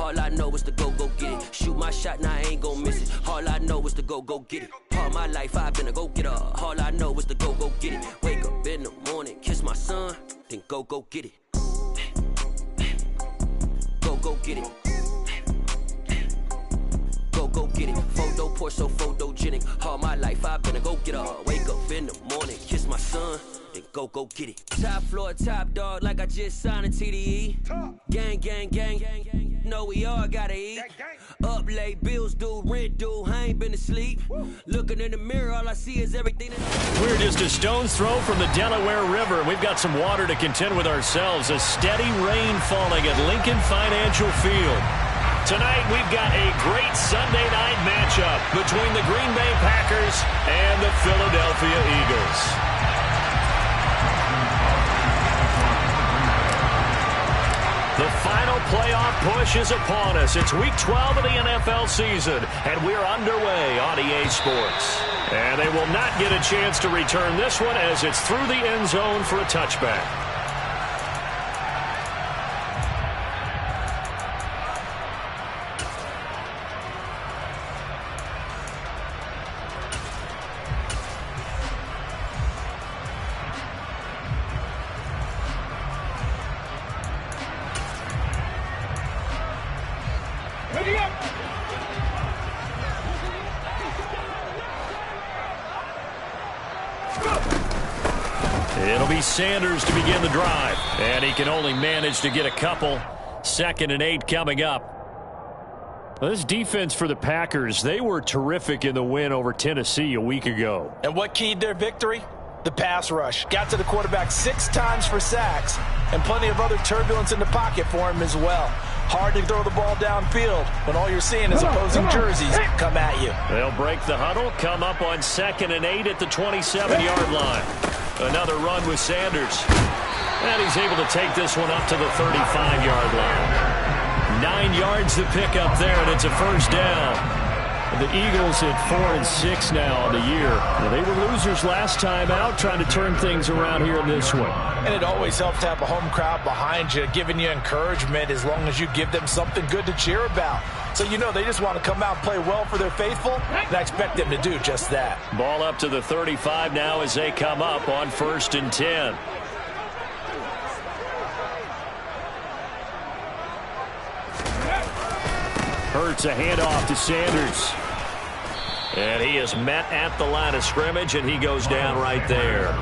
All I know is to go get it. Shoot my shot, now I ain't gon' miss it. All I know is to go get it. All my life I've been a go-getter. All I know is to go get it. Wake up in the morning, kiss my son, then go get it. Go get it. Go get it. Photo poor, so photogenic. All my life I've been a go-getter. Wake up in the morning, kiss my son, then go get it. Top floor, top dog, like I just signed a TDE. Gang, gang, gang, gang, gang. Know we all gotta eat. Up late, bills due, rent due, I ain't been asleep. Looking in the mirror, all I see is everything. We're just a stone's throw from the Delaware River. We've got some water to contend with ourselves. A steady rain falling at Lincoln Financial Field. Tonight, we've got a great Sunday night matchup between the Green Bay Packers and the Philadelphia Eagles. The final playoff push is upon us. It's Week 12 of the NFL season, and we're underway on EA Sports. And they will not get a chance to return this one as it's through the end zone for a touchback. It'll be Sanders to begin the drive, and he can only manage to get a couple. 2nd and 8 coming up. Well, this defense for the Packers, they were terrific in the win over Tennessee a week ago. And what keyed their victory? The pass rush. Got to the quarterback 6 times for sacks, and plenty of other turbulence in the pocket for him as well. Hard to throw the ball downfield when all you're seeing is opposing jerseys come at you. They'll break the huddle, come up on 2nd and 8 at the 27-yard line. Another run with Sanders. And he's able to take this one up to the 35-yard line. 9 yards to pick up there, and it's a first down. The Eagles at 4-6 now on the year. Well, they were losers last time out, trying to turn things around here in this one. And it always helps to have a home crowd behind you, giving you encouragement as long as you give them something good to cheer about. So you know they just want to come out and play well for their faithful, and I expect them to do just that. Ball up to the 35 now as they come up on 1st and 10. Hurts a handoff to Sanders. And he is met at the line of scrimmage, and he goes down right there.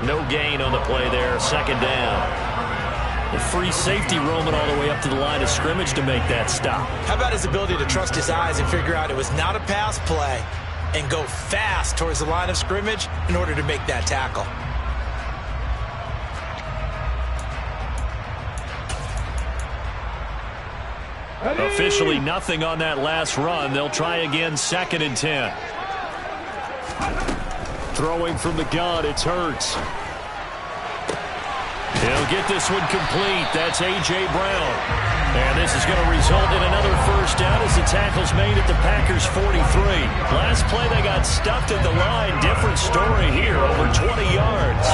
No gain on the play there, 2nd down. The free safety roaming all the way up to the line of scrimmage to make that stop. How about his ability to trust his eyes and figure out it was not a pass play and go fast towards the line of scrimmage in order to make that tackle? Officially nothing on that last run. They'll try again, 2nd and 10. Throwing from the gun, it's Hurts. He'll get this one complete. That's A.J. Brown. And this is going to result in another first down as the tackle's made at the Packers' 43. Last play, they got stuffed at the line. Different story here, over 20 yards.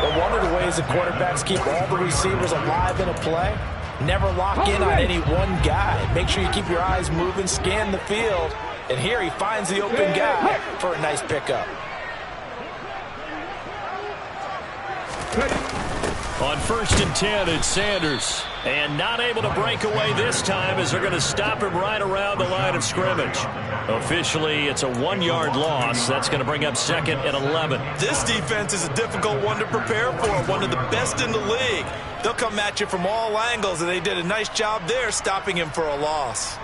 But one of the ways the quarterbacks keep all the receivers alive in a play, never lock in on any one guy. Make sure you keep your eyes moving, scan the field. And here he finds the open guy for a nice pickup. On 1st and 10, it's Sanders. And not able to break away this time as they're going to stop him right around the line of scrimmage. Officially, it's a 1-yard loss. That's going to bring up 2nd and 11. This defense is a difficult one to prepare for, one of the best in the league. They'll come at you from all angles, and they did a nice job there stopping him for a loss.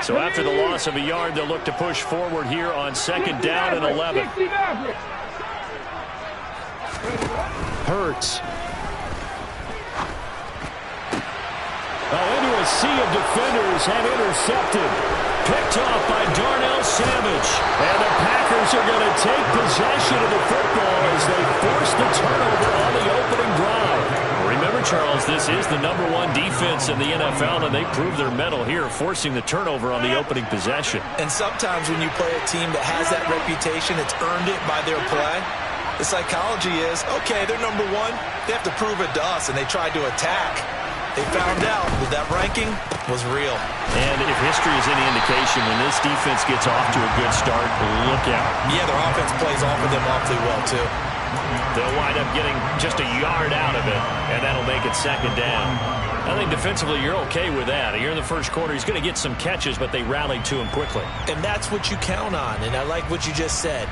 So after the loss of a yard, they'll look to push forward here on 2nd down and 11. Hurts. Into a sea of defenders and intercepted. Picked off by Darnell Savage. And the Packers are going to take possession of the football as they force the turnover on the opening drive. Remember, Charles, this is the #1 defense in the NFL, and they proved their mettle here, forcing the turnover on the opening possession. And sometimes when you play a team that has that reputation, it's earned it by their play. The psychology is, okay, they're #1. They have to prove it to us, and they tried to attack. They found out that that ranking was real. And if history is any indication, when this defense gets off to a good start, look out. Yeah, their offense plays off of them awfully well, too. They'll wind up getting just a yard out of it, and that'll make it second down. I think defensively you're okay with that. Here in the first quarter, he's going to get some catches, but they rallied to him quickly. And that's what you count on, and I like what you just said.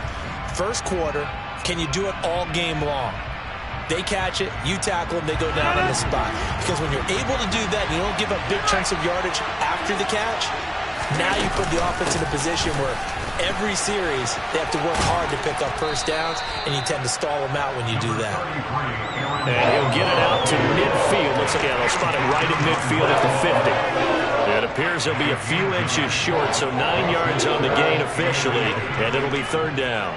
First quarter, can you do it all game long? They catch it, you tackle them, they go down on the spot. Because when you're able to do that and you don't give up big chunks of yardage after the catch, now you put the offense in a position where every series they have to work hard to pick up first downs, and you tend to stall them out when you do that. And he'll get it out to midfield. Looks like they'll spot it right at midfield at the 50. It appears he'll be a few inches short, so 9 yards on the gain officially, and it'll be third down.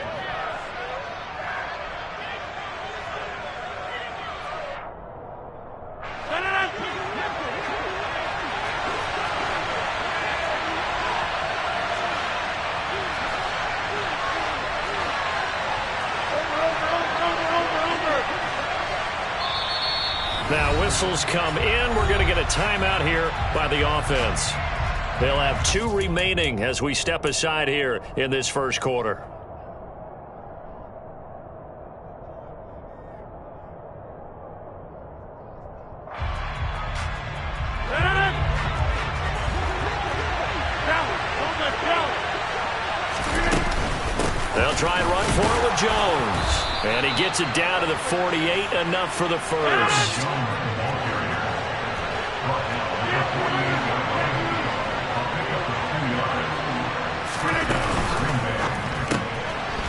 Now whistles come in. We're going to get a timeout here by the offense. They'll have 2 remaining as we step aside here in this first quarter. They'll try and run for it with Jones. And he gets it down to the 48, enough for the first.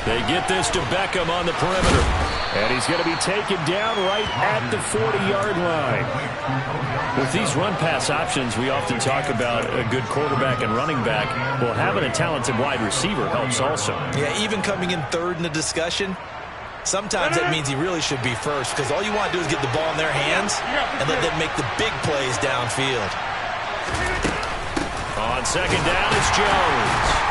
They get this to Beckham on the perimeter. And he's going to be taken down right at the 40-yard line. With these run-pass options, we often talk about a good quarterback and running back. Well, having a talented wide receiver helps also. Yeah, even coming in third in the discussion, sometimes that means he really should be first, because all you want to do is get the ball in their hands and let them make the big plays downfield. On second down, it's Jones.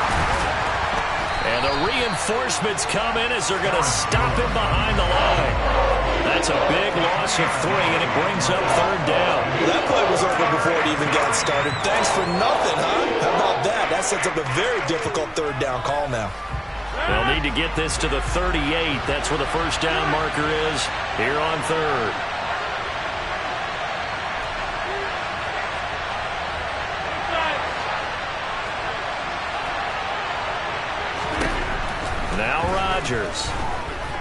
And the reinforcements come in as they're going to stop him behind the line. That's a big loss of 3, and it brings up third down. That play was over before it even got started. Thanks for nothing, huh? How about that? That sets up a very difficult third down call now. They'll need to get this to the 38. That's where the first down marker is here on third. Now Rodgers.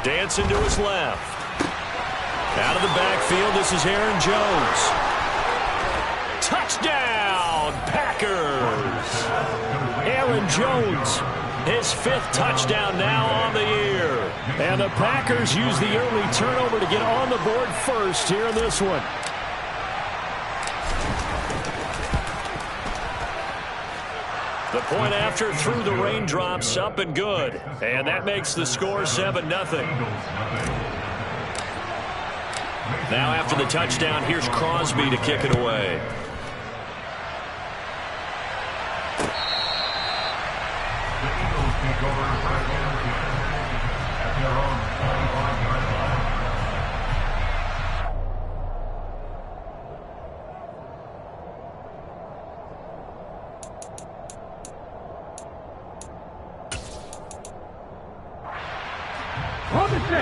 Dancing to his left. Out of the backfield, this is Aaron Jones. Touchdown, Packers! Aaron Jones, his 5th touchdown now on the year. And the Packers use the early turnover to get on the board first here in this one. The point after through the raindrops, up and good. And that makes the score 7-0. Now after the touchdown, here's Crosby to kick it away.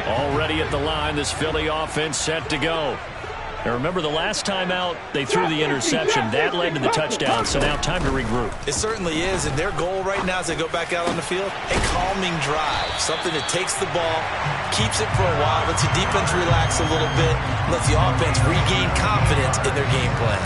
Already at the line, this Philly offense set to go. Now remember, the last time out, they threw the interception. That led to the touchdown, so now time to regroup. It certainly is, and their goal right now as they go back out on the field, a calming drive. Something that takes the ball, keeps it for a while, lets the defense relax a little bit, lets the offense regain confidence in their game plan.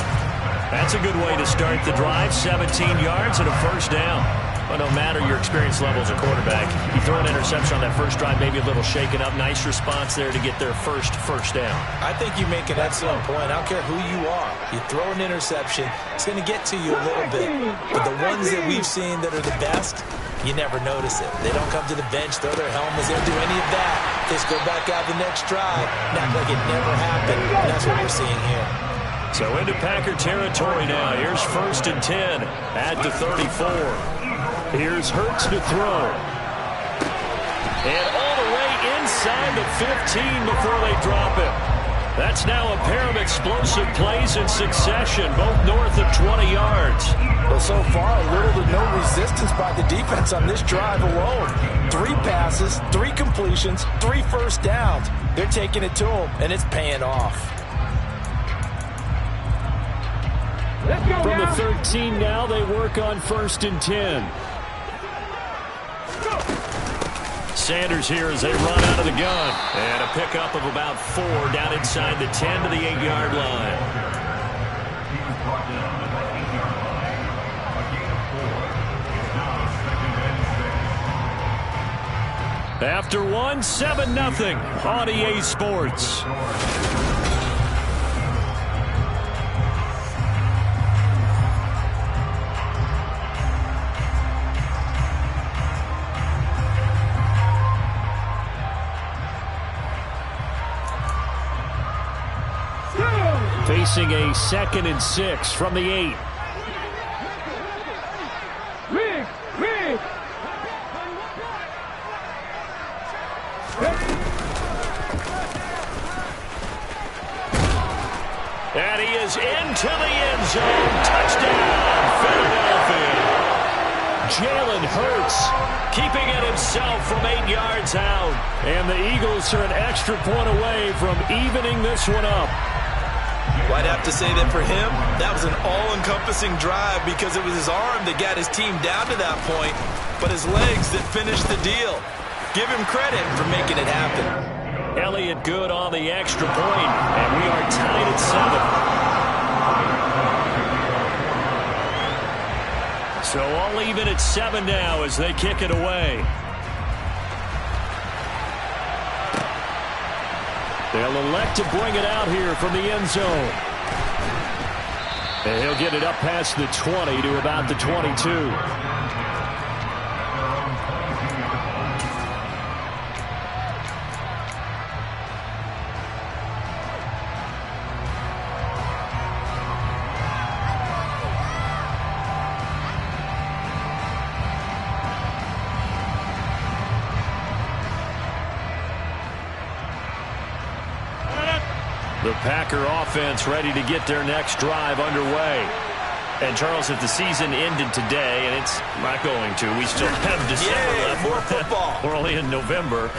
That's a good way to start the drive. 17 yards and a first down. But no matter your experience level as a quarterback, you throw an interception on that first drive, maybe a little shaken up. Nice response there to get their first down. I think you make an excellent point. I don't care who you are. You throw an interception, it's going to get to you a little bit. But the ones that we've seen that are the best, you never notice it. They don't come to the bench, throw their helmets, they don't do any of that. They just go back out the next drive and act like it never happened. And that's what we're seeing here. So into Packer territory now. Here's 1st and 10 at the 34. Here's Hurts to throw. And all the way inside the 15 before they drop him. That's now a pair of explosive plays in succession, both north of 20 yards. Well, so far, little to no resistance by the defense on this drive alone. 3 passes, 3 completions, 3 first downs. They're taking it to them, and it's paying off. From the 13 now, they work on 1st and 10. Sanders here as they run out of the gun. And a pickup of about 4 down inside the 10 to the 8-yard line. After 1, 7-0 on EA Sports. Facing a 2nd and 6 from the 8. And he is into the end zone. Touchdown, Philadelphia. Jalen Hurts keeping it himself from 8 yards out. And the Eagles are an extra point away from evening this one up. Well, I'd have to say that for him, that was an all-encompassing drive because it was his arm that got his team down to that point, but his legs that finished the deal. Give him credit for making it happen. Elliott good on the extra point, and we are tied at 7. So all even at 7 now as they kick it away. They'll elect to bring it out here from the end zone. And he'll get it up past the 20 to about the 22. The Packer offense ready to get their next drive underway. And, Charles, if the season ended today, and it's not going to, we still have December left. More football. We're only in November.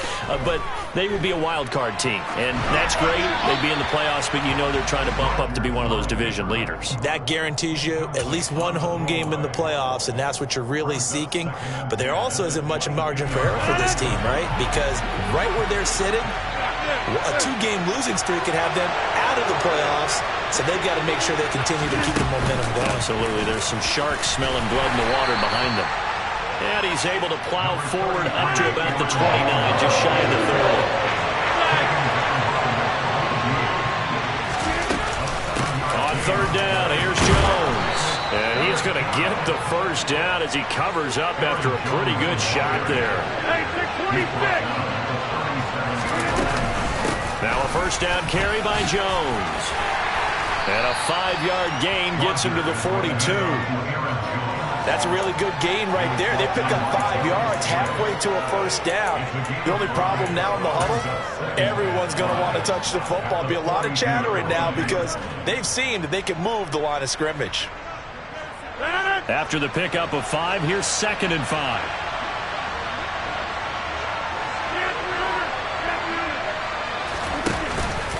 But they would be a wild card team. And that's great. They'd be in the playoffs, but you know they're trying to bump up to be one of those division leaders. That guarantees you at least one home game in the playoffs, and that's what you're really seeking. But there also isn't much margin for error for this team, right? Because right where they're sitting, a 2-game losing streak could have them out of the playoffs, so they've got to make sure they continue to keep the momentum going. Absolutely. There's some sharks smelling blood in the water behind them. And he's able to plow forward up to about the 29, just shy of the 30. On 3rd down, here's Jones. And he's going to get the first down as he covers up after a pretty good shot there. Hey, 626. Now a first down carry by Jones. And a 5-yard gain gets him to the 42. That's a really good gain right there. They pick up 5 yards halfway to a first down. The only problem now in the huddle, everyone's going to want to touch the football. There'll be a lot of chattering now because they've seen that they can move the line of scrimmage. After the pickup of 5, here's 2nd and 5.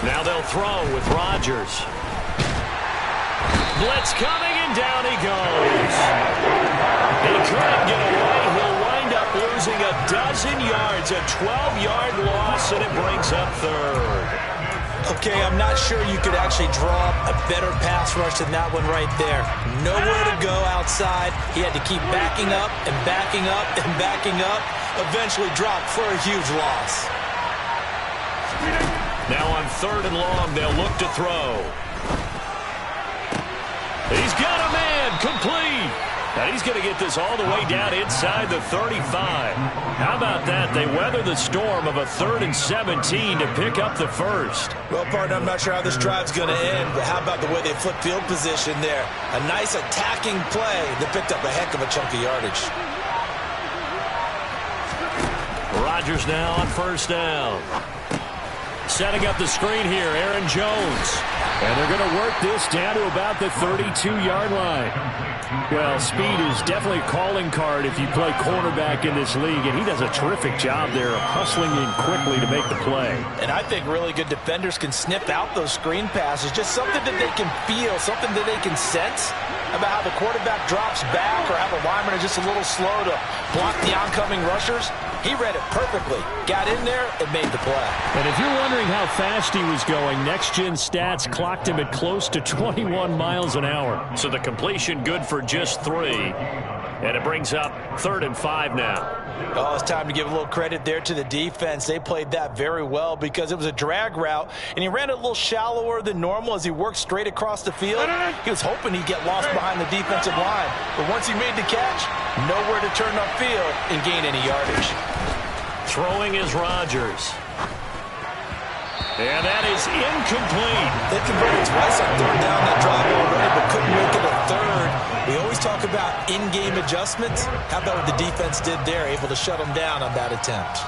Now they'll throw with Rodgers. Blitz coming, and down he goes. He couldn't get away. He'll wind up losing a dozen yards, a 12-yard loss, and it brings up 3rd. Okay, I'm not sure you could actually draw up a better pass rush than that one right there. Nowhere to go outside. He had to keep backing up and backing up and backing up. Eventually dropped for a huge loss. Now on 3rd and long, they'll look to throw. He's got a man, complete. And he's going to get this all the way down inside the 35. How about that? They weather the storm of a 3rd and 17 to pick up the first. Well, partner, I'm not sure how this drive's going to end, but how about the way they flip field position there? A nice attacking play that picked up a heck of a chunk of yardage. Rodgers now on first down. Setting up the screen here, Aaron Jones. And they're going to work this down to about the 32-yard line. Well, speed is definitely a calling card if you play cornerback in this league, and he does a terrific job there of hustling in quickly to make the play. And I think really good defenders can sniff out those screen passes, just something that they can feel, something that they can sense about how the quarterback drops back or how the linemen are just a little slow to block the oncoming rushers. He read it perfectly, got in there, and made the play. And if you're wondering how fast he was going, next-gen stats clocked him at close to 21 miles an hour. So the completion good for just 3. And it brings up 3rd and 5 now. Oh, it's time to give a little credit there to the defense. They played that very well because it was a drag route, and he ran it a little shallower than normal as he worked straight across the field. He was hoping he'd get lost behind the defensive line, but once he made the catch, nowhere to turn upfield and gain any yardage. Throwing is Rodgers. And that is incomplete. They converted twice on 3rd down that drive already, but couldn't make it a 3rd. We always talk about in-game adjustments. How about what the defense did there, able to shut them down on that attempt?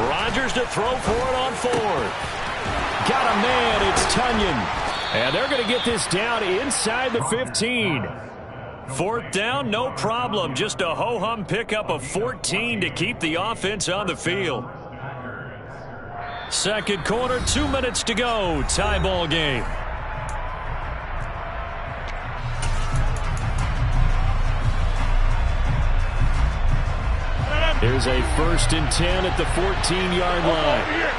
Rodgers to throw for it on 4th. Got a man, it's Tunyon. And they're going to get this down inside the 15. 4th down, no problem. Just a ho-hum pickup of 14 to keep the offense on the field. Second quarter, 2 minutes to go. Tie ball game. Here's a 1st and 10 at the 14-yard line.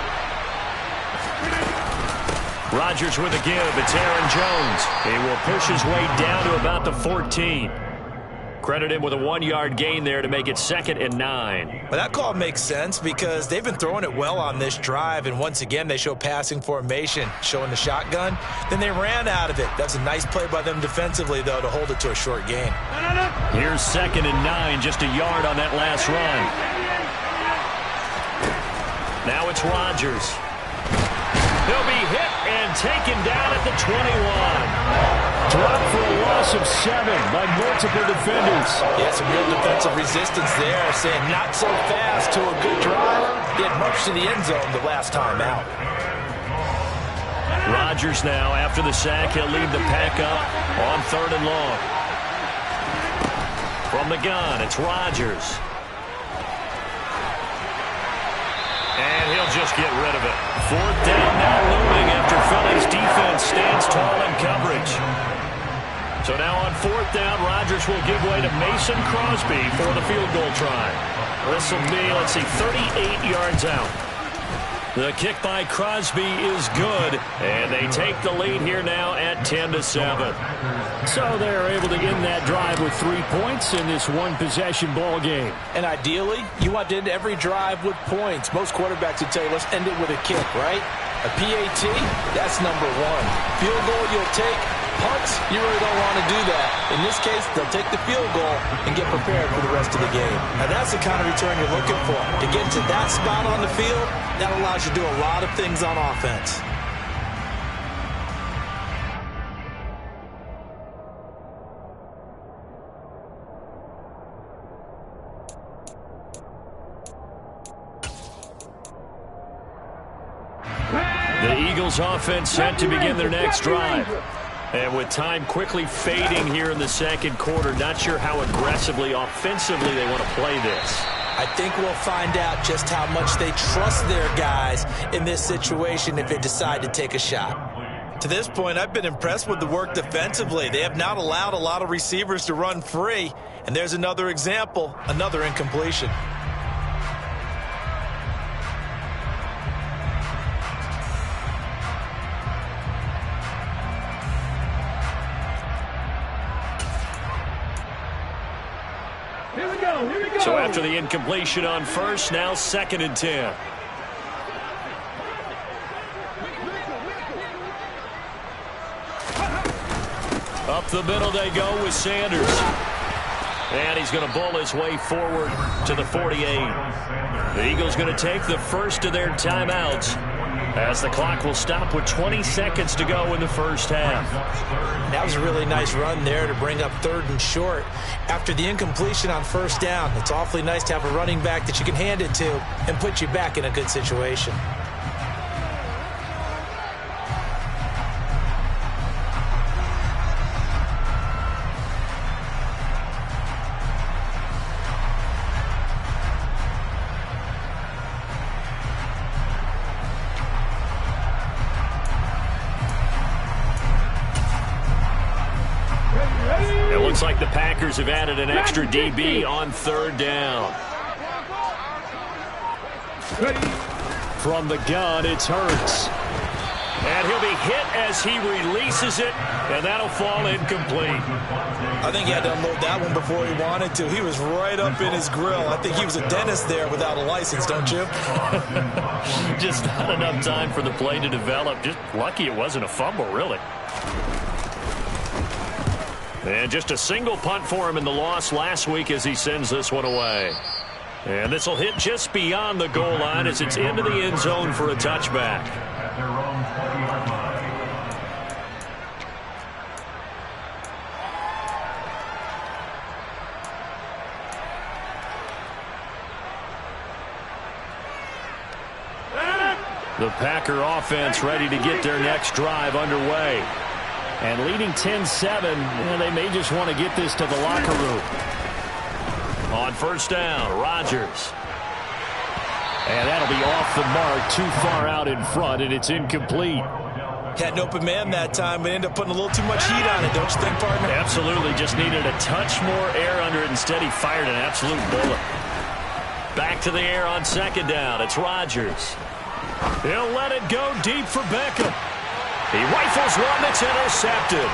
Rodgers with a give. It's Aaron Jones. He will push his way down to about the 14. Credit him with a 1-yard gain there to make it 2nd and 9. Well, that call makes sense because they've been throwing it well on this drive, and once again they show passing formation, showing the shotgun. Then they ran out of it. That's a nice play by them defensively, though, to hold it to a short gain. Here's 2nd and 9, just a yard on that last run. Now it's Rodgers. He'll be hit and taken down at the 21. Dropped for a loss of 7 by multiple defenders. Yeah, some real defensive resistance there, saying not so fast to a good drive. He had marched to the end zone the last time out. Rodgers now, after the sack, he'll lead the pack up on 3rd and long. From the gun, it's Rodgers. And he'll just get rid of it. 4th down now looming after Philly's defense stands tall in coverage. So now on 4th down, Rodgers will give way to Mason Crosby for the field goal try. This will be, let's see, 38 yards out. The kick by Crosby is good, and they take the lead here now at 10-7. So they're able to end that drive with 3 points in this one-possession ball game. And ideally, you want to end every drive with points. Most quarterbacks would tell you, let's end it with a kick, right? A PAT, that's number 1. Field goal you'll take. Punts, you really don't want to do that. In this case, they'll take the field goal and get prepared for the rest of the game. Now, that's the kind of return you're looking for. To get to that spot on the field, that allows you to do a lot of things on offense. The Eagles offense set to begin their next drive. And with time quickly fading here in the second quarter, not sure how aggressively, offensively they want to play this. I think we'll find out just how much they trust their guys in this situation if they decide to take a shot. To this point, I've been impressed with the work defensively. They have not allowed a lot of receivers to run free. And there's another example, another incompletion. So after the incompletion on first, now 2nd and 10. Up the middle they go with Sanders. And he's going to bull his way forward to the 48. The Eagles going to take the first of their timeouts as the clock will stop with 20 seconds to go in the first half. That was a really nice run there to bring up 3rd and short. After the incompletion on first down, it's awfully nice to have a running back that you can hand it to and put you back in a good situation. Looks like the Packers have added an extra DB on 3rd down. From the gun, it's Hurts. And he'll be hit as he releases it, and that'll fall incomplete. I think he had to unload that one before he wanted to. He was right up in his grill. I think he was a dentist there without a license, don't you? Just not enough time for the play to develop. Just lucky it wasn't a fumble, really. And just a single punt for him in the loss last week as he sends this one away. And this will hit just beyond the goal line as it's into the end zone for a touchback. The Packer offense ready to get their next drive underway. And leading 10-7, they may just want to get this to the locker room. On first down, Rodgers. And that'll be off the mark, too far out in front, and it's incomplete. Had an open man that time, but ended up putting a little too much heat on it, don't you think, partner? Absolutely, just needed a touch more air under it. Instead, he fired an absolute bullet. Back to the air on 2nd down, it's Rodgers. He'll let it go deep for Beckham. He rifles one that's intercepted.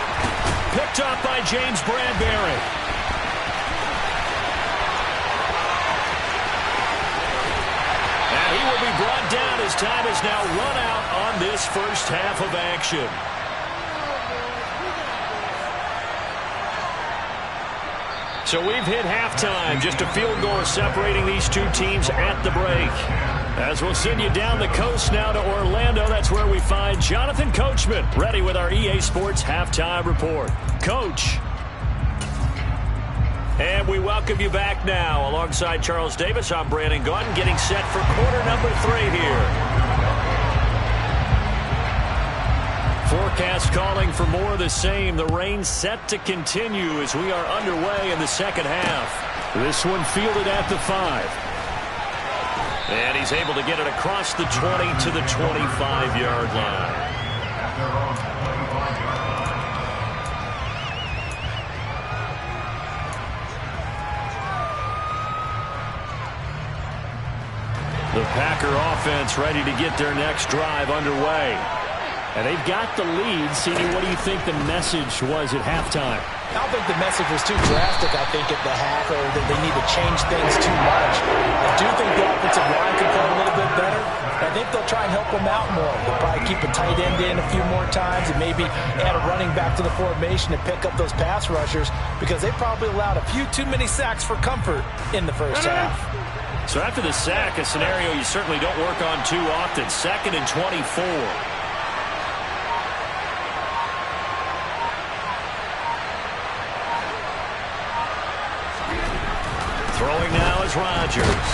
Picked up by James Bradbury. And he will be brought down as time is now run out on this first half of action. So we've hit halftime. Just a field goal separating these two teams at the break. As we'll send you down the coast now to Orlando, that's where we find Jonathan Coachman, ready with our EA Sports Halftime Report. Coach. And we welcome you back now. Alongside Charles Davis, I'm Brandon Gaudin, getting set for quarter number 3 here. Forecast calling for more of the same. The rain set to continue as we are underway in the second half. This one fielded at the 5. And he's able to get it across the 20 to the 25-yard line. The Packer offense ready to get their next drive underway. And they've got the lead. CD, what do you think the message was at halftime? I don't think the message was too drastic, I think, at the half, or that they need to change things too much. I do think the offensive line can play a little bit better. I think they'll try and help them out more. They'll probably keep a tight end in a few more times and maybe add a running back to the formation and pick up those pass rushers because they probably allowed a few too many sacks for comfort in the first half. So after the sack, a scenario you certainly don't work on too often. 2nd and 24. Throwing now is Rodgers.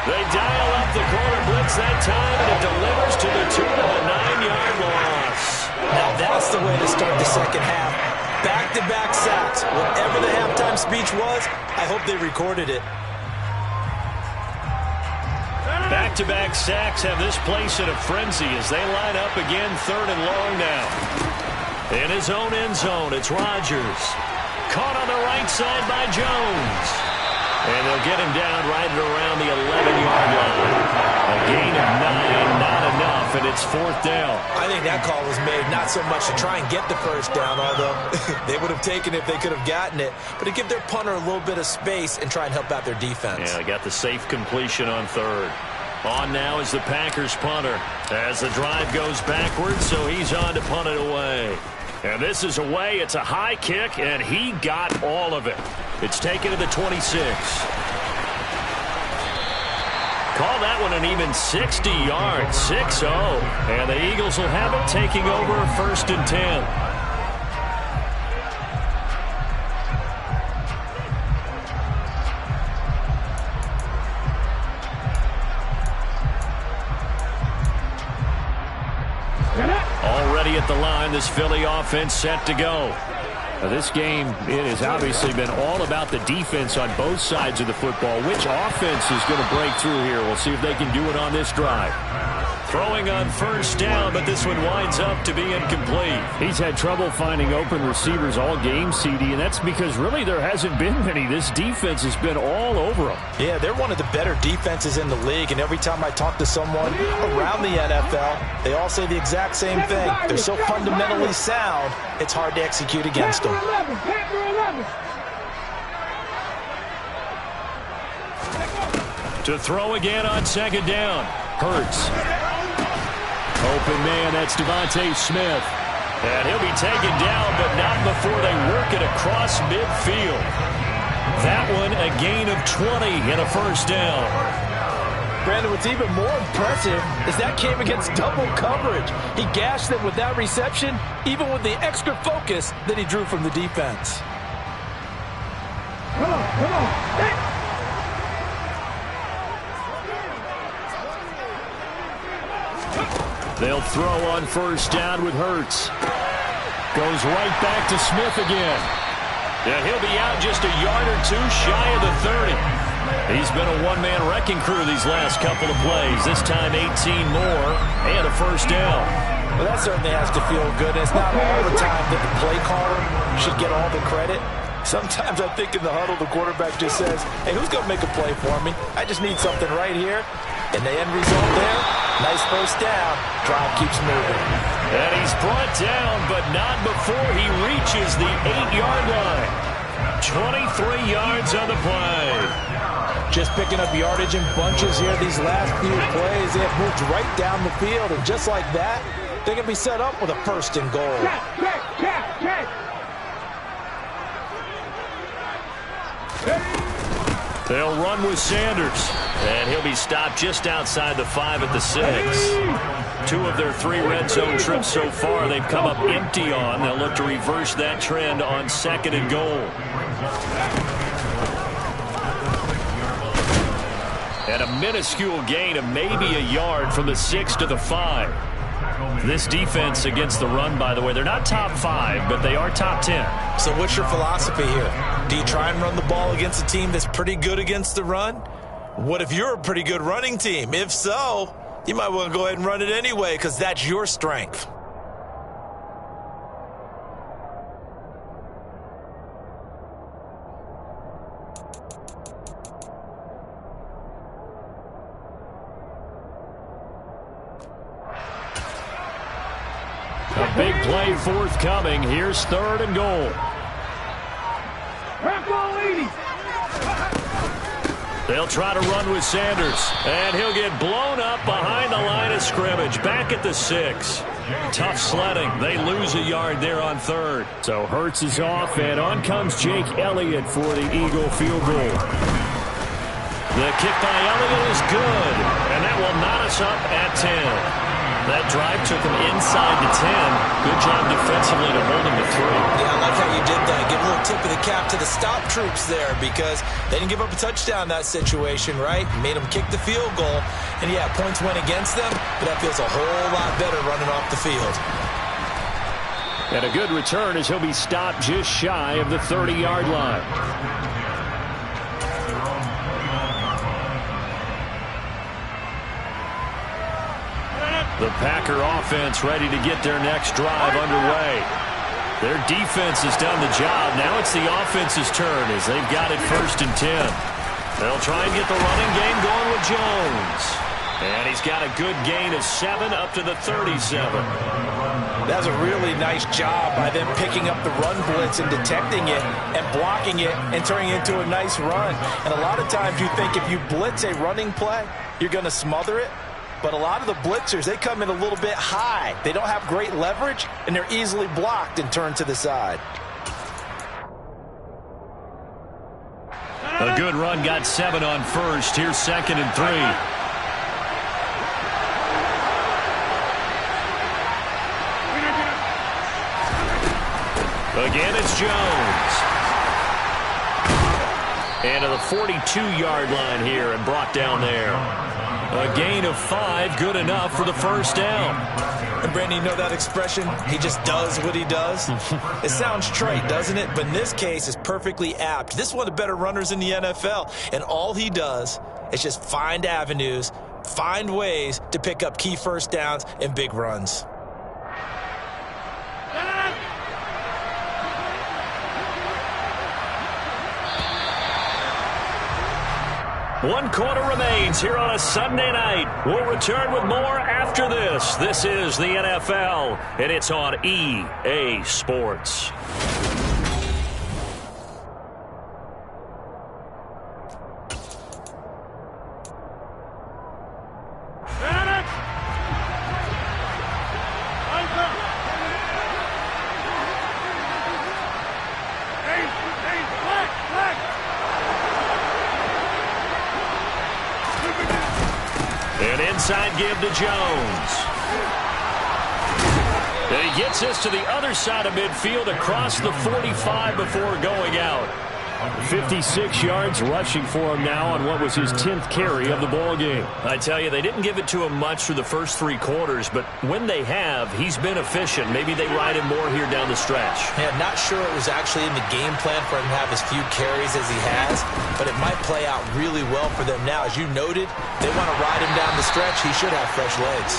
They dial up the corner blitz that time, and it delivers to the tune of a 9-yard loss. Now that's the way to start the second half. Back-to-back sacks. Whatever the halftime speech was, I hope they recorded it. Back-to-back sacks have this place in a frenzy as they line up again 3rd and long now. In his own end zone, it's Rodgers. Caught on the right side by Jones. And they'll get him down right at around the 11-yard line. A gain of 9, not enough, and it's 4th down. I think that call was made not so much to try and get the first down, although they would have taken it if they could have gotten it, but to give their punter a little bit of space and try and help out their defense. Yeah, they got the safe completion on 3rd. On now is the Packers punter as the drive goes backwards, so he's on to punt it away. And this is away. It's a high kick, and he got all of it. It's taken to the 26. Call that one an even 60 yards, 6-0. And the Eagles will have it, taking over 1st and 10. Already at the line, this Philly offense set to go. Now this game, it has obviously been all about the defense on both sides of the football. Which offense is going to break through here? We'll see if they can do it on this drive. Throwing on 1st down, but this one winds up to be incomplete. He's had trouble finding open receivers all game, CD, and that's because really there hasn't been many. This defense has been all over them. Yeah, they're one of the better defenses in the league, and every time I talk to someone around the NFL, they all say the exact same thing. They're so fundamentally sound, it's hard to execute against them. To throw again on 2nd down. Hurts. Open man, that's Devontae Smith. And he'll be taken down, but not before they work it across midfield. That one, a gain of 20 and a 1st down. Brandon, what's even more impressive is that came against double coverage. He gashed them with that reception, even with the extra focus that he drew from the defense. Come on. Hey. They'll throw on 1st down with Hurts. Goes right back to Smith again. And he'll be out just a yard or two shy of the 30. He's been a one-man wrecking crew these last couple of plays. This time 18 more and a 1st down. Well, that certainly has to feel good. It's not all the time that the play caller should get all the credit. Sometimes I think in the huddle the quarterback just says, hey, who's going to make a play for me? I just need something right here. And the end result there, nice 1st down. Drive keeps moving. And he's brought down, but not before he reaches the 8-yard line. 23 yards on the play. Just picking up yardage in bunches here these last few plays. They have moved right down the field, and just like that, they can be set up with a 1st and goal. They'll run with Sanders, and he'll be stopped just outside the 5 at the 6. 2 of their 3 red zone trips so far they've come up empty on. They'll look to reverse that trend on 2nd and goal. And a minuscule gain of maybe a yard from the 6 to the 5. This defense against the run, by the way, they're not top 5, but they are top 10. So what's your philosophy here? Do you try and run the ball against a team that's pretty good against the run? What if you're a pretty good running team? If so, you might want to go ahead and run it anyway because that's your strength. A big play forthcoming. Here's 3rd and goal. They'll try to run with Sanders, and he'll get blown up behind the line of scrimmage. Back at the 6. Tough sledding. They lose a yard there on 3rd. So Hurts is off, and on comes Jake Elliott for the Eagle field goal. The kick by Elliott is good, and that will knot us up at 10. That drive took him inside the 10. Good job defensively to hold him to 3. Yeah, I like how you did that. Give a little tip of the cap to the stop troops there because they didn't give up a touchdown in that situation, right? Made them kick the field goal. And, yeah, points went against them, but that feels a whole lot better running off the field. And a good return as he'll be stopped just shy of the 30-yard line. The Packer offense ready to get their next drive underway. Their defense has done the job. Now it's the offense's turn as they've got it 1st and 10. They'll try and get the running game going with Jones. And he's got a good gain of 7 up to the 37. That's a really nice job by them picking up the run blitz and detecting it and blocking it and turning it into a nice run. And a lot of times you think if you blitz a running play, you're going to smother it. But a lot of the blitzers, they come in a little bit high. They don't have great leverage, and they're easily blocked and turned to the side. A good run got 7 on first. Here's 2nd and 3. Again, it's Jones. And to the 42-yard line here and brought down there. A gain of 5, good enough for the first down. And Brandon, you know that expression? He just does what he does. It sounds trite, doesn't it? But in this case, it's perfectly apt. This is one of the better runners in the NFL. And all he does is just find avenues, find ways to pick up key first downs and big runs. One quarter remains here on a Sunday night. We'll return with more after this. This is the NFL, and it's on EA Sports. Inside give to Jones. And he gets this to the other side of midfield across the 45 before going out. 56 yards rushing for him now on what was his 10th carry of the ball game. I tell you, they didn't give it to him much through the first 3 quarters, but when they have, he's been efficient. Maybe they ride him more here down the stretch. Yeah, not sure it was actually in the game plan for him to have as few carries as he has, but it might play out really well for them now. As you noted, they want to ride him down the stretch. He should have fresh legs.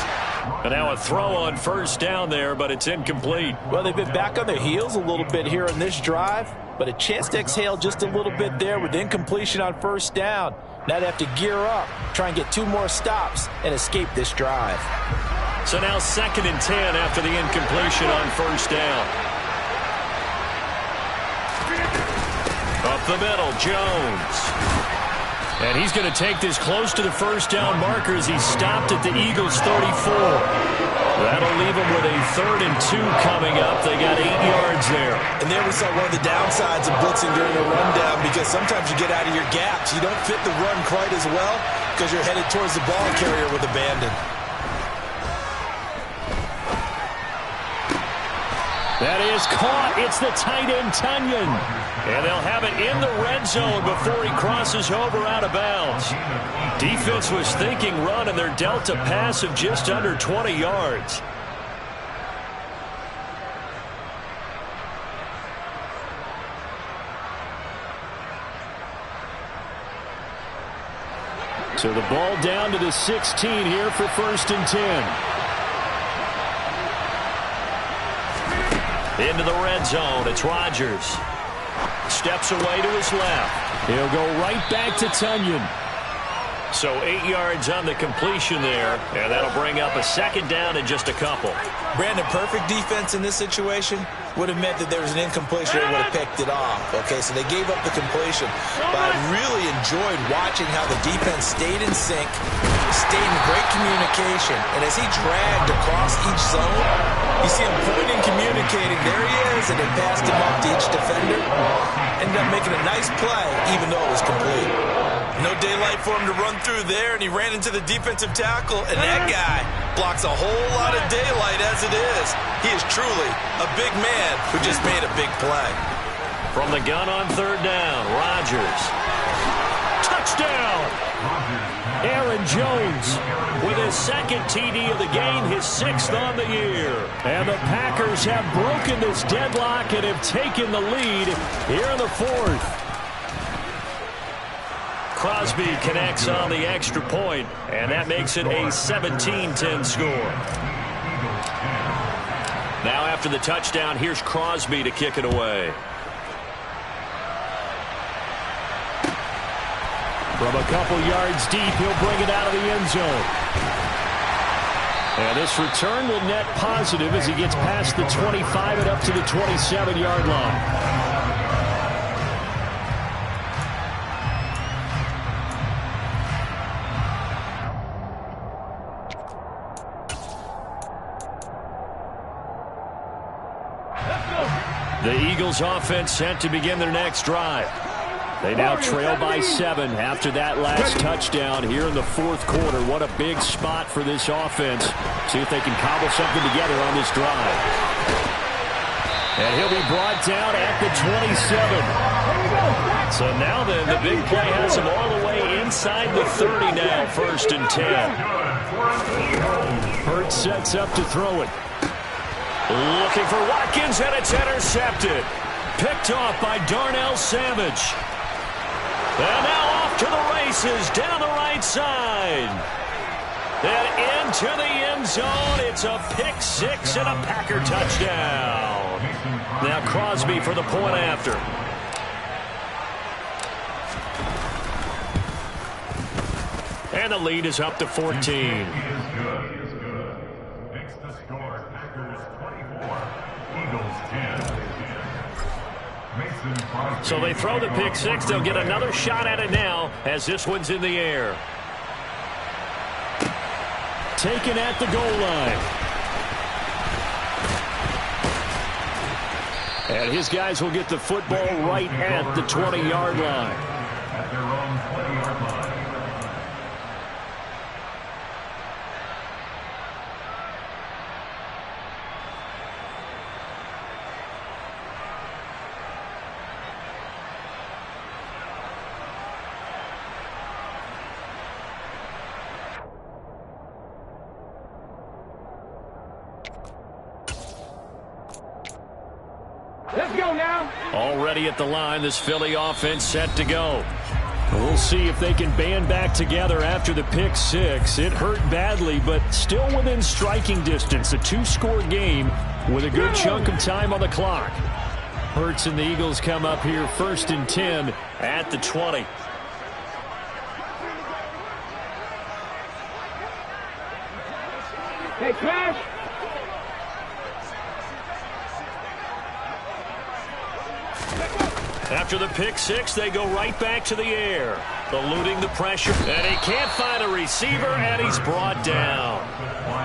And now a throw on first down there, but it's incomplete. Well, they've been back on their heels a little bit here in this drive, but a chance to exhale just a little bit there with incompletion on first down. Now they have to gear up, try and get 2 more stops, and escape this drive. So now 2nd and 10 after the incompletion on first down. Up the middle, Jones. And he's going to take this close to the first down marker as he stopped at the Eagles' 34. That'll leave him with a 3rd and 2 coming up. They got 8 yards there. And there we saw one of the downsides of blitzing during a rundown, because sometimes you get out of your gaps. You don't fit the run quite as well because you're headed towards the ball carrier with abandon. That is caught. It's the tight end, Tunyon. And they'll have it in the red zone before he crosses over out of bounds. Defense was thinking run, and they're dealt a pass of just under 20 yards. So the ball down to the 16 here for 1st and 10. Into the red zone, it's Rodgers. Steps away to his left. He'll go right back to Tunyon. So 8 yards on the completion there, and that'll bring up a 2nd down in just a couple. Brandon, perfect defense in this situation would have meant that there was an incompletion. They would have picked it off. Okay, so they gave up the completion. But I really enjoyed watching how the defense stayed in sync, stayed in great communication. And as he dragged across each zone, you see him pointing, communicating. There he is, and they passed him up to each defender. Ended up making a nice play, even though it was complete. No daylight for him to run through there, and he ran into the defensive tackle, and that guy blocks a whole lot of daylight as it is. He is truly a big man who just made a big play. From the gun on 3rd down, Rodgers. Touchdown! Aaron Jones with his 2nd TD of the game, his 6th on the year. And the Packers have broken this deadlock and have taken the lead here in the 4th. Crosby connects on the extra point, and that makes it a 17-10 score. Now after the touchdown, here's Crosby to kick it away. From a couple yards deep, he'll bring it out of the end zone. And this return will net positive as he gets past the 25 and up to the 27-yard line. The Eagles offense set to begin their next drive. They now trail by 7 after that last touchdown here in the fourth quarter. What a big spot for this offense. See if they can cobble something together on this drive. And he'll be brought down at the 27. So now then, the big play has him all the way inside the 30 now, 1st and 10. Hurts sets up to throw it. Looking for Watkins, and it's intercepted. Picked off by Darnell Savage. And now off to the races down the right side. And into the end zone. It's a pick six and a Packer touchdown. Now Crosby for the point after. And the lead is up to 14. So they throw the pick six. They'll get another shot at it now as this one's in the air. Taken at the goal line. And his guys will get the football right at the 20-yard line. At their own 20-yard line. Let's go now. Already at the line, this Philly offense set to go. We'll see if they can band back together after the pick six. It hurt badly, but still within striking distance. A 2-score game with a good chunk of time on the clock. Hurts and the Eagles come up here 1st and 10 at the 20. Hey, Crash. After the pick six, they go right back to the air, eluding the pressure. And he can't find a receiver, and he's brought down.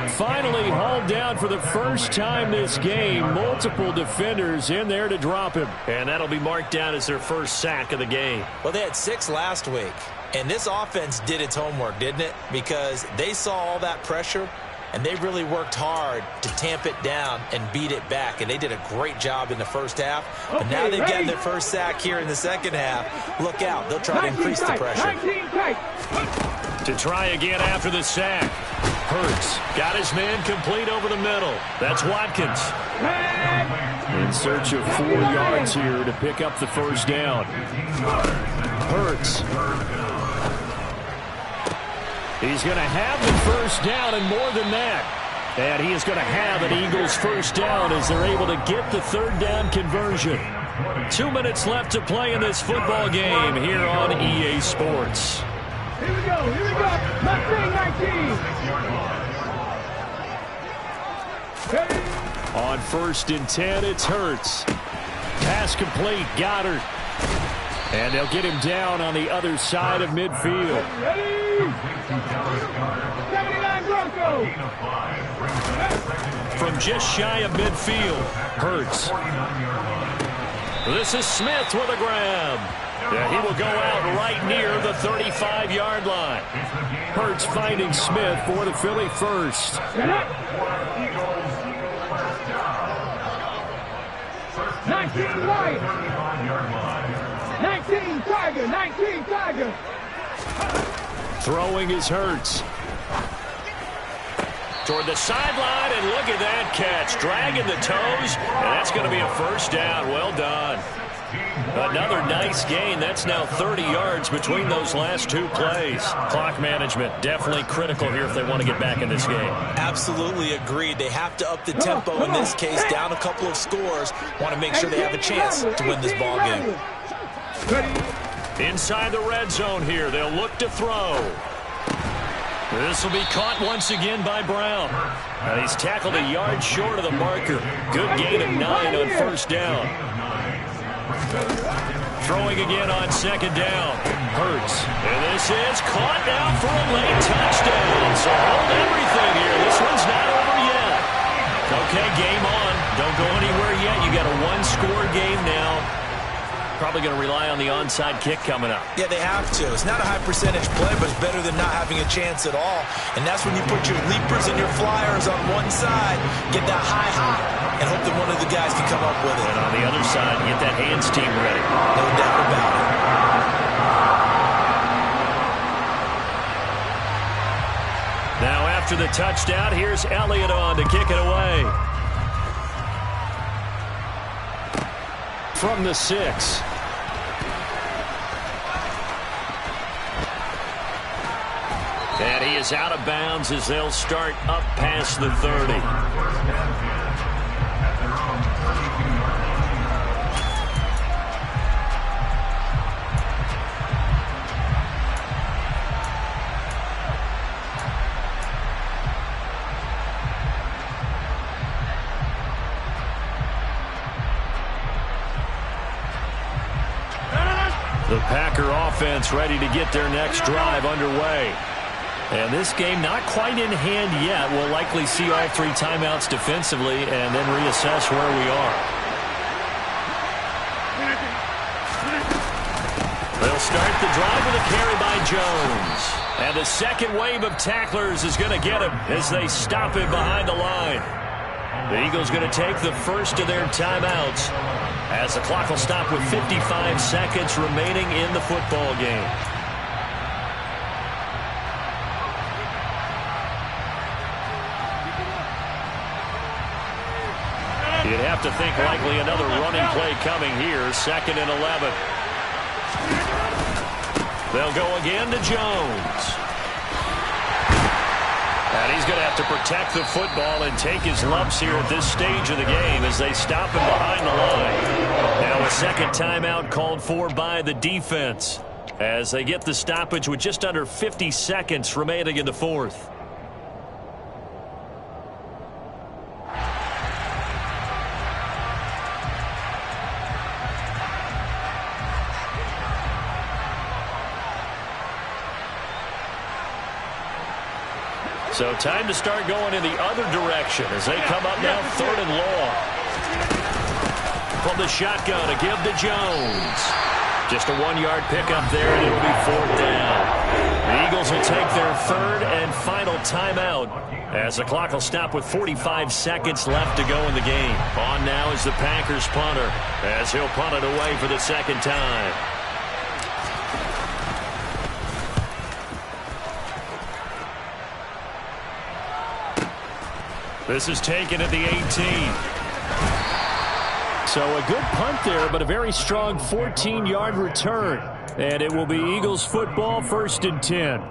Finally hauled down for the first time this game. Multiple defenders in there to drop him. And that'll be marked down as their first sack of the game. Well, they had 6 last week. And this offense did its homework, didn't it? Because they saw all that pressure, and they really worked hard to tamp it down and beat it back. And they did a great job in the first half. But now they've gotten their first sack here in the second half. Look out. They'll try to increase the pressure. To try again after the sack. Hurts got his man complete over the middle. That's Watkins. In search of 4 yards here to pick up the first down. Hurts. He's going to have the first down and more than that. And he is going to have an Eagles first down as they're able to get the 3rd down conversion. 2 minutes left to play in this football game here on EA Sports. Here we go. Mustang 19. On 1st and 10, it's Hurts. Pass complete, Goddard. And they'll get him down on the other side of midfield. 79 Broncos. From just shy of midfield, Hurts. This is Smith with a grab. Yeah, he will go out right near the 35-yard line. Hurts finding Smith for the Philly first. 19 Lions. 19 Tiger. Throwing is Hurts. Toward the sideline, and look at that catch. Dragging the toes, and that's going to be a first down. Well done. Another nice gain. That's now 30 yards between those last 2 plays. Clock management definitely critical here if they want to get back in this game. Absolutely agreed. They have to up the tempo in this case, down a couple of scores. Want to make sure they have a chance to win this ball game. Inside the red zone here, they'll look to throw. This will be caught once again by Brown. He's tackled a yard short of the marker. Good gain of 9 on first down. Throwing again on second down. Hurts. And this is caught now for a late touchdown. So hold everything here. This one's not over yet. Okay, game on. Don't go anywhere yet. You got a one-score game now. Probably going to rely on the onside kick coming up. Yeah, they have to. It's not a high percentage play, but it's better than not having a chance at all. And that's when you put your leapers and your flyers on one side, get that high hop, and hope that one of the guys can come up with it. And on the other side, get that hands team ready. No doubt about it. Now after the touchdown, here's Elliott on to kick it away. From the 6. And he is out of bounds as they'll start up past the 30. The Packer offense ready to get their next drive underway. And this game not quite in hand yet. We'll likely see all 3 timeouts defensively and then reassess where we are. They'll start the drive with a carry by Jones. And the second wave of tacklers is going to get him as they stop him behind the line. The Eagles going to take the first of their timeouts as the clock will stop with 55 seconds remaining in the football game. You'd have to think likely another running play coming here. 2nd and 11. They'll go again to Jones. And he's going to have to protect the football and take his lumps here at this stage of the game as they stop him behind the line. Now a second timeout called for by the defense as they get the stoppage with just under 50 seconds remaining in the 4th. So time to start going in the other direction as they come up now 3rd and long. From the shotgun, a give to Jones. Just a 1-yard pickup there, and it'll be 4th down. The Eagles will take their 3rd and final timeout as the clock will stop with 45 seconds left to go in the game. On now is the Packers punter as he'll punt it away for the 2nd time. This is taken at the 18. So a good punt there, but a very strong 14-yard return. And it will be Eagles football, 1st and 10.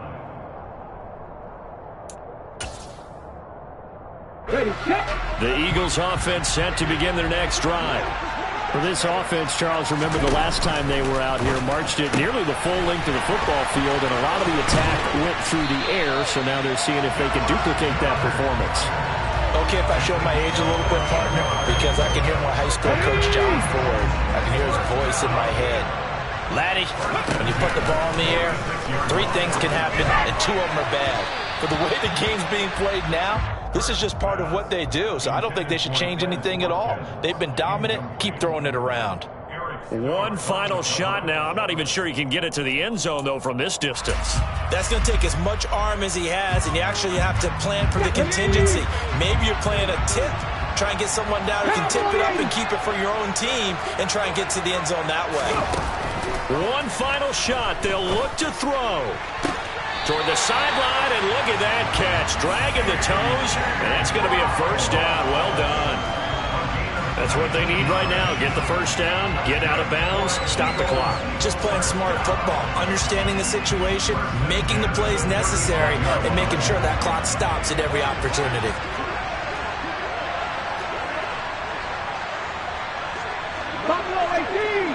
The Eagles offense set to begin their next drive. For this offense, Charles, remember the last time they were out here, marched it nearly the full length of the football field, and a lot of the attack went through the air, so now they're seeing if they can duplicate that performance. Okay, if I show my age a little bit, partner, because I can hear my high school coach, John Ford. I can hear his voice in my head. Laddie, when you put the ball in the air, 3 things can happen, and 2 of them are bad. For the way the game's being played now, this is just part of what they do, so I don't think they should change anything at all. They've been dominant. Keep throwing it around. One final shot now. I'm not even sure he can get it to the end zone, though, from this distance. That's going to take as much arm as he has, and you actually have to plan for the contingency. Maybe you're playing a tip. Try and get someone down who can tip it up and keep it for your own team and try and get to the end zone that way. One final shot. They'll look to throw. Toward the sideline, and look at that catch. Dragging the toes, and that's going to be a 1st down. Well done. That's what they need right now. Get the 1st down, get out of bounds, stop the clock. Just playing smart football, understanding the situation, making the plays necessary, and making sure that clock stops at every opportunity. Buffalo 18.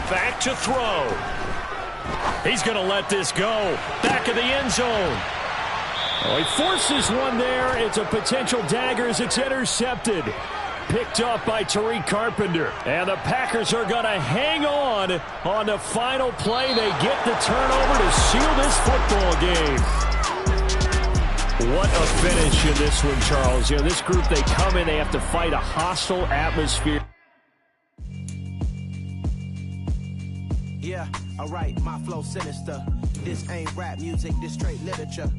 back to throw. He's going to let this go. Back of the end zone. Oh, he forces one there. It's a potential dagger as it's intercepted. Picked up by Tariq Carpenter. And the Packers are going to hang on the final play. They get the turnover to seal this football game. What a finish in this one, Charles. You know, this group, they come in, they have to fight a hostile atmosphere. Yeah, alright, my flow sinister. This ain't rap music, this straight literature.